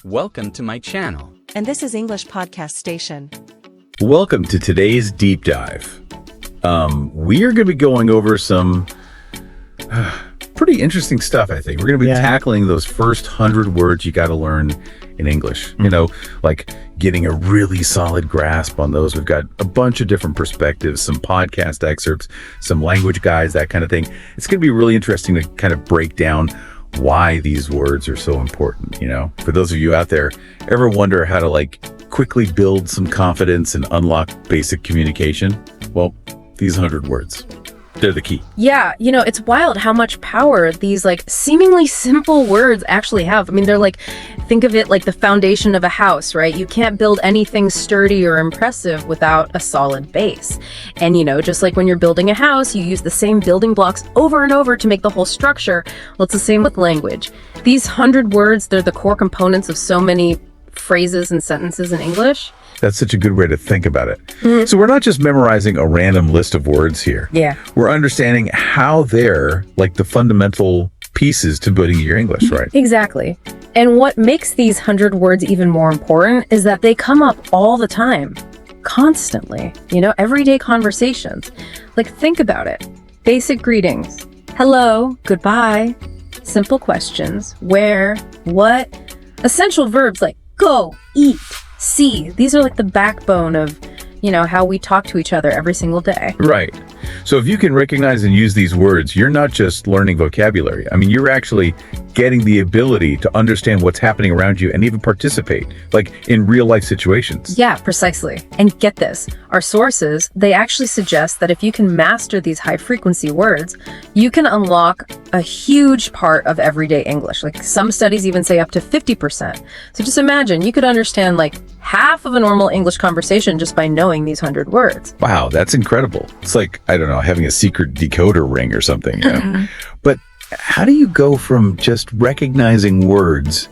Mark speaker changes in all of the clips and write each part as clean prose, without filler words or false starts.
Speaker 1: Welcome to my channel.
Speaker 2: And this is English Podcast Station.
Speaker 3: Welcome to today's deep dive. We are going to be going over some pretty interesting stuff, I think. We're going to be tackling those first 100 words you got to learn in English. You know, like getting a really solid grasp on those. We've got a bunch of different perspectives, some podcast excerpts, some language guides, that kind of thing. It's going to be really interesting to kind of break down why these words are so important. You know, for those of you out there, ever wonder how to quickly build some confidence and unlock basic communication? Well, these 100 words, they're the key.
Speaker 4: Yeah, you know, it's wild how much power these seemingly simple words actually have. I mean, they're think of it like the foundation of a house, right? You can't build anything sturdy or impressive without a solid base. And, you know, just like when you're building a house, you use the same building blocks over and over to make the whole structure. Well, it's the same with language. These 100 words, they're the core components of so many phrases and sentences in English.
Speaker 3: That's such a good way to think about it. So we're not just memorizing a random list of words here.
Speaker 4: Yeah.
Speaker 3: We're understanding how they're the fundamental pieces to building your English, right?
Speaker 4: Exactly. And what makes these 100 words even more important is that they come up all the time, constantly, you know, everyday conversations. Think about it. Basic greetings. Hello, goodbye, simple questions, where, what, essential verbs like go, eat, see. These are the backbone of, you know, how we talk to each other every single day.
Speaker 3: Right. So if you can recognize and use these words, you're not just learning vocabulary. I mean, you're actually getting the ability to understand what's happening around you and even participate, in real life situations.
Speaker 4: Yeah, precisely. And get this, our sources, they actually suggest that if you can master these high frequency words, you can unlock a huge part of everyday English. Some studies even say up to 50%. So just imagine, you could understand half of a normal English conversation just by knowing these 100 words.
Speaker 3: Wow, that's incredible. It's I don't know, having a secret decoder ring or something. You know? But how do you go from just recognizing words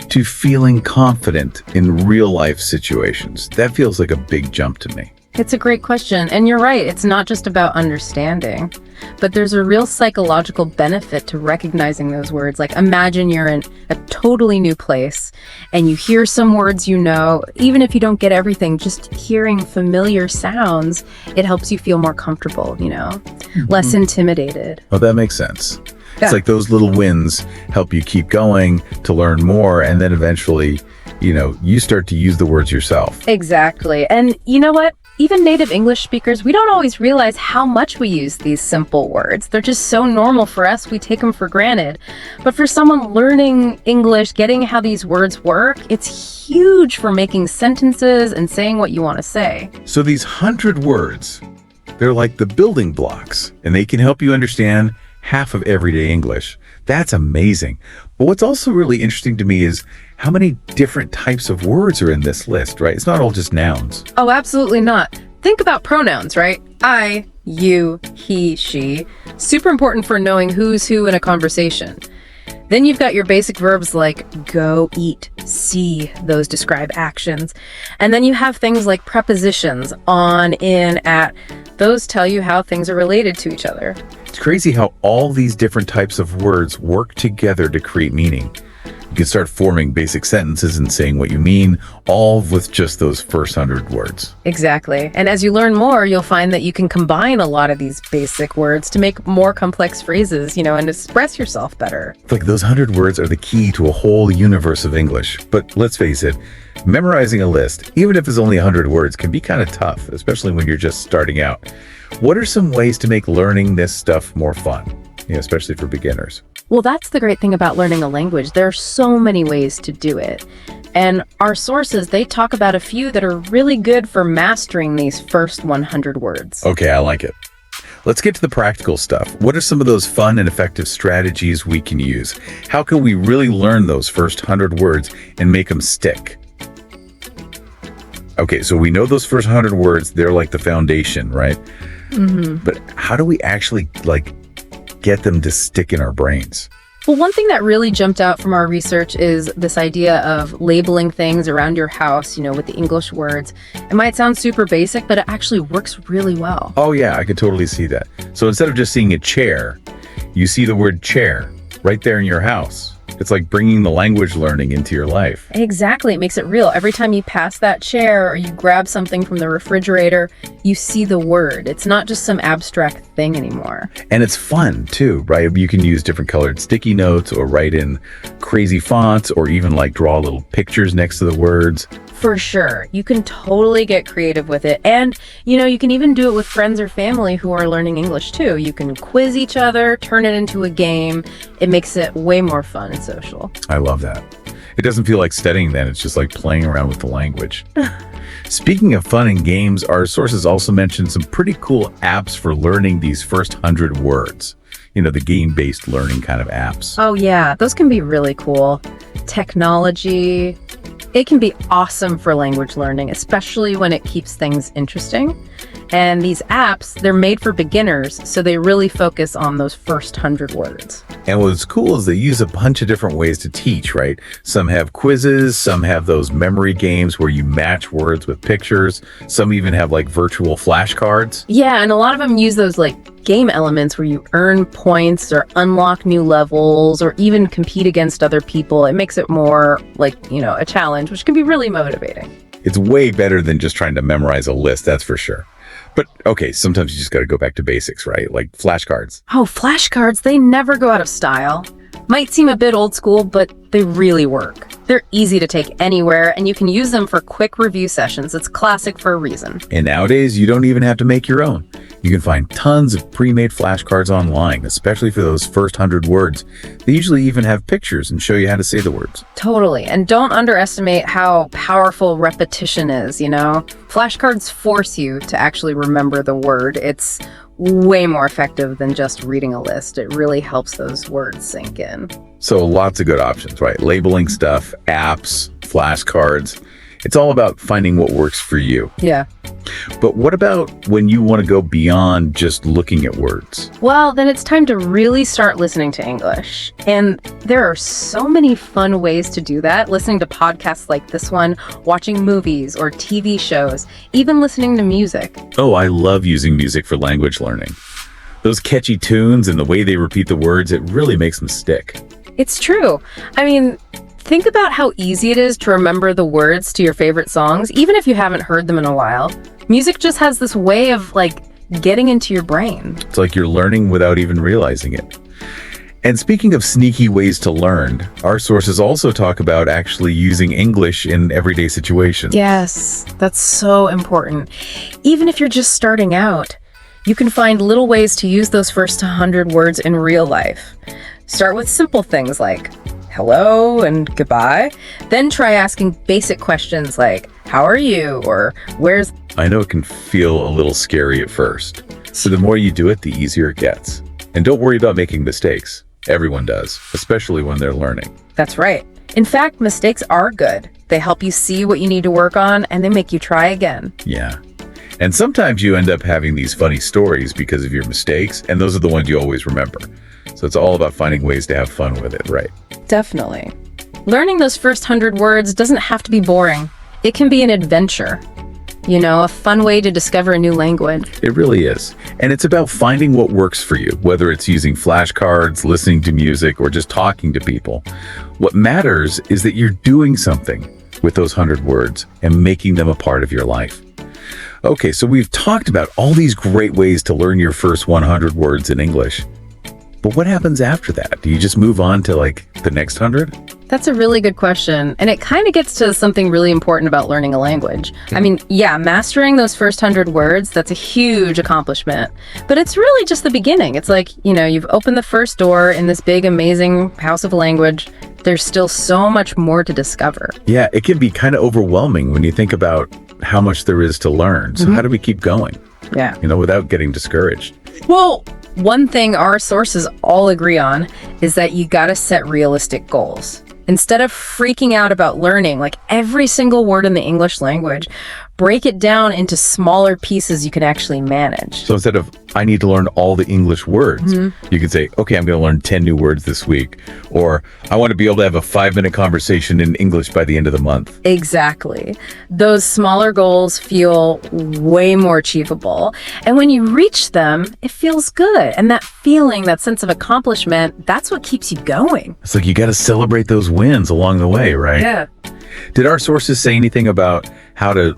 Speaker 3: to feeling confident in real life situations? That feels like a big jump to me.
Speaker 4: It's a great question. And you're right, it's not just about understanding, but there's a real psychological benefit to recognizing those words. Imagine you're in a totally new place and you hear some words you know, even if you don't get everything, just hearing familiar sounds, it helps you feel more comfortable, you know, less intimidated.
Speaker 3: Oh, that makes sense.
Speaker 4: Yeah.
Speaker 3: It's those little wins help you keep going to learn more, and then eventually, you know, you start to use the words yourself.
Speaker 4: Exactly. And you know what? Even native English speakers, we don't always realize how much we use these simple words. They're just so normal for us, we take them for granted. But for someone learning English, getting how these words work, it's huge for making sentences and saying what you want to say.
Speaker 3: So these 100 words, they're like the building blocks, and they can help you understand half of everyday English. That's amazing. But what's also really interesting to me is how many different types of words are in this list, right? It's not all just nouns.
Speaker 4: Oh, absolutely not. Think about pronouns, right? I, you, he, she. Super important for knowing who's who in a conversation. Then you've got your basic verbs like go, eat, see. Those describe actions. And then you have things like prepositions, on, in, at. Those tell you how things are related to each other.
Speaker 3: It's crazy how all these different types of words work together to create meaning. You can start forming basic sentences and saying what you mean, all with just those first 100 words.
Speaker 4: Exactly. And as you learn more, you'll find that you can combine a lot of these basic words to make more complex phrases, you know, and express yourself better.
Speaker 3: It's those 100 words are the key to a whole universe of English. But let's face it, memorizing a list, even if it's only 100 words, can be kind of tough, especially when you're just starting out. What are some ways to make learning this stuff more fun, you know, especially for beginners?
Speaker 4: Well, that's the great thing about learning a language. There are so many ways to do it. And our sources, they talk about a few that are really good for mastering these first 100 words.
Speaker 3: Okay, I like it. Let's get to the practical stuff. What are some of those fun and effective strategies we can use? How can we really learn those first 100 words and make them stick? Okay, so we know those first 100 words, they're like the foundation, right? But how do we actually get them to stick in our brains?
Speaker 4: Well, one thing that really jumped out from our research is this idea of labeling things around your house, you know, with the English words. It might sound super basic, but it actually works really well.
Speaker 3: Oh yeah, I could totally see that. So instead of just seeing a chair, you see the word chair right there in your house. It's like bringing the language learning into your life.
Speaker 4: Exactly. It makes it real. Every time you pass that chair or you grab something from the refrigerator, you see the word. It's not just some abstract thing anymore.
Speaker 3: And it's fun too, right? You can use different colored sticky notes or write in crazy fonts or even like draw little pictures next to the words.
Speaker 4: For sure. You can totally get creative with it. And, you can even do it with friends or family who are learning English too. You can quiz each other, turn it into a game. It makes it way more fun and social.
Speaker 3: I love that. It doesn't feel like studying then. It's just like playing around with the language. Speaking of fun and games, our sources also mentioned some pretty cool apps for learning these first 100 words. The game-based learning kind of apps.
Speaker 4: Oh yeah, those can be really cool. Technology. It can be awesome for language learning, especially when it keeps things interesting. And these apps, they're made for beginners, so they really focus on those first 100 words.
Speaker 3: And what's cool is they use a bunch of different ways to teach, right? Some have quizzes, some have those memory games where you match words with pictures. Some even have like virtual flashcards.
Speaker 4: Yeah, and a lot of them use those like game elements where you earn points or unlock new levels or even compete against other people. It makes it more like, a challenge, which can be really motivating.
Speaker 3: It's way better than just trying to memorize a list, that's for sure. But okay, sometimes you just got to go back to basics, right? Like flashcards.
Speaker 4: Oh, flashcards, they never go out of style. Might seem a bit old school, but they really work. They're easy to take anywhere, and you can use them for quick review sessions. It's classic for a reason.
Speaker 3: And nowadays, you don't even have to make your own. You can find tons of pre-made flashcards online, especially for those first 100 words. They usually even have pictures and show you how to say the words.
Speaker 4: Totally. And don't underestimate how powerful repetition is, Flashcards force you to actually remember the word. It's way more effective than just reading a list. It really helps those words sink in.
Speaker 3: So lots of good options, right? Labeling stuff, apps, flashcards. It's all about finding what works for you.
Speaker 4: Yeah.
Speaker 3: But what about when you want to go beyond just looking at words?
Speaker 4: Well, then it's time to really start listening to English. And there are so many fun ways to do that. Listening to podcasts like this one, watching movies or TV shows, even listening to music.
Speaker 3: Oh, I love using music for language learning. Those catchy tunes and the way they repeat the words, it really makes them stick.
Speaker 4: It's true. Think about how easy it is to remember the words to your favorite songs, even if you haven't heard them in a while. Music just has this way of, getting into your brain.
Speaker 3: It's like you're learning without even realizing it. And speaking of sneaky ways to learn, our sources also talk about actually using English in everyday situations.
Speaker 4: Yes, that's so important. Even if you're just starting out, you can find little ways to use those first 100 words in real life. Start with simple things like hello and goodbye. Then try asking basic questions like, how are you? Or where's...
Speaker 3: I know it can feel a little scary at first. So the more you do it, the easier it gets. And don't worry about making mistakes. Everyone does, especially when they're learning.
Speaker 4: That's right. In fact, mistakes are good. They help you see what you need to work on, and they make you try again.
Speaker 3: Yeah. And sometimes you end up having these funny stories because of your mistakes, and those are the ones you always remember. So it's all about finding ways to have fun with it, right?
Speaker 4: Definitely. Learning those first 100 words doesn't have to be boring. It can be an adventure. A fun way to discover a new language.
Speaker 3: It really is. And it's about finding what works for you, whether it's using flashcards, listening to music, or just talking to people. What matters is that you're doing something with those 100 words and making them a part of your life. Okay, so we've talked about all these great ways to learn your first 100 words in English. But what happens after that? Do you just move on to the next 100?
Speaker 4: That's a really good question. And it kind of gets to something really important about learning a language. Mastering those first 100 words, that's a huge accomplishment. But it's really just the beginning. It's like, you've opened the first door in this big, amazing house of language. There's still so much more to discover.
Speaker 3: Yeah, it can be kind of overwhelming when you think about how much there is to learn. So how do we keep going?
Speaker 4: Yeah.
Speaker 3: Without getting discouraged?
Speaker 4: Well, one thing our sources all agree on is that you gotta set realistic goals. Instead of freaking out about learning every single word in the English language, break it down into smaller pieces you can actually manage.
Speaker 3: So instead of, I need to learn all the English words, you can say, okay, I'm going to learn 10 new words this week. Or I want to be able to have a 5-minute conversation in English by the end of the month.
Speaker 4: Exactly. Those smaller goals feel way more achievable. And when you reach them, it feels good. And that feeling, that sense of accomplishment, that's what keeps you going.
Speaker 3: It's like you got to celebrate those wins along the way, right?
Speaker 4: Yeah.
Speaker 3: Did our sources say anything about how to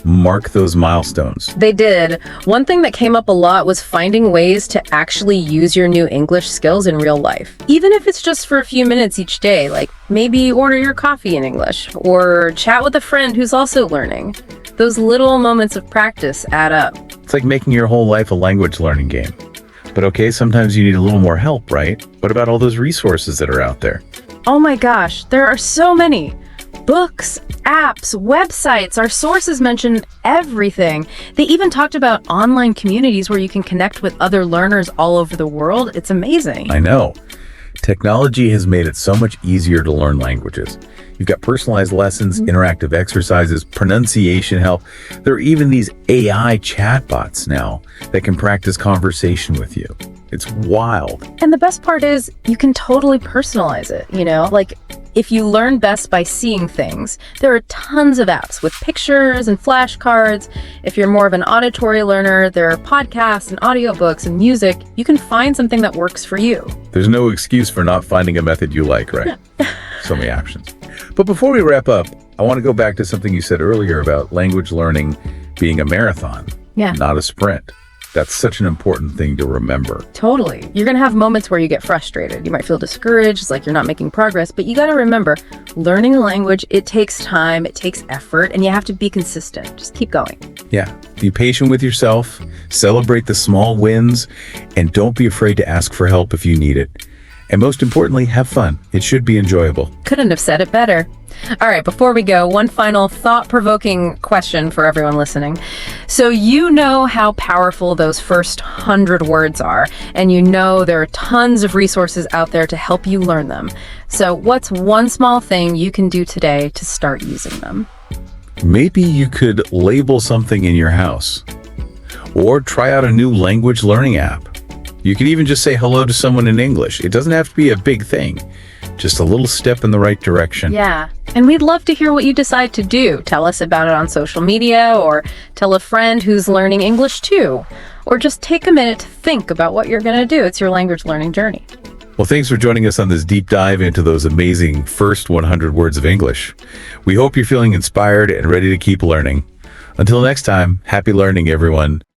Speaker 3: mark those milestones?
Speaker 4: They did. One thing that came up a lot was finding ways to actually use your new English skills in real life. Even if it's just for a few minutes each day, like maybe order your coffee in English or chat with a friend who's also learning. Those little moments of practice add up.
Speaker 3: It's like making your whole life a language learning game. But okay, sometimes you need a little more help, right? What about all those resources that are out there?
Speaker 4: Oh my gosh, there are so many. Books, apps, websites, our sources mention everything. They even talked about online communities where you can connect with other learners all over the world. It's amazing.
Speaker 3: I know. Technology has made it so much easier to learn languages. You've got personalized lessons, interactive exercises, pronunciation help. There are even these AI chatbots now that can practice conversation with you. It's wild.
Speaker 4: And the best part is you can totally personalize it, like if you learn best by seeing things, there are tons of apps with pictures and flashcards. If you're more of an auditory learner, there are podcasts and audiobooks and music. You can find something that works for you.
Speaker 3: There's no excuse for not finding a method you like, right? So many options. But before we wrap up, I want to go back to something you said earlier about language learning being a marathon, not a sprint. That's such an important thing to remember.
Speaker 4: Totally. You're going to have moments where you get frustrated. You might feel discouraged, it's like you're not making progress, but you got to remember, learning a language, it takes time, it takes effort, and you have to be consistent. Just keep going.
Speaker 3: Yeah. Be patient with yourself, celebrate the small wins, and don't be afraid to ask for help if you need it. And most importantly, have fun. It should be enjoyable.
Speaker 4: Couldn't have said it better. All right, before we go, one final thought-provoking question for everyone listening. So you know how powerful those first 100 words are, and you know there are tons of resources out there to help you learn them. So what's one small thing you can do today to start using them?
Speaker 3: Maybe you could label something in your house, or try out a new language learning app. You could even just say hello to someone in English. It doesn't have to be a big thing, just a little step in the right direction.
Speaker 4: Yeah, and we'd love to hear what you decide to do. Tell us about it on social media, or tell a friend who's learning English too. Or just take a minute to think about what you're going to do. It's your language learning journey.
Speaker 3: Well, thanks for joining us on this deep dive into those amazing first 100 words of English. We hope you're feeling inspired and ready to keep learning. Until next time, happy learning, everyone.